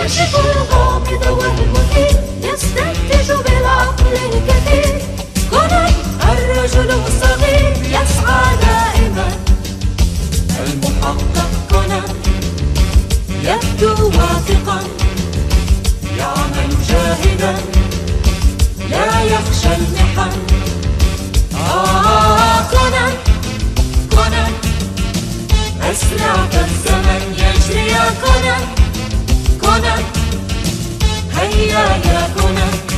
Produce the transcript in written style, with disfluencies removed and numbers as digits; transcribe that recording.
يكتشف الغامض والمثير، يستنتج بالعقل الكثير. كونان الرجل الصغير يسعى دائما، المحقق كونان يبدو واثقا، يعمل جاهدا لا يخشى المحن. كونان كونان أسرع فالزمن يجري يا كونان. كونان هيا يا كونان.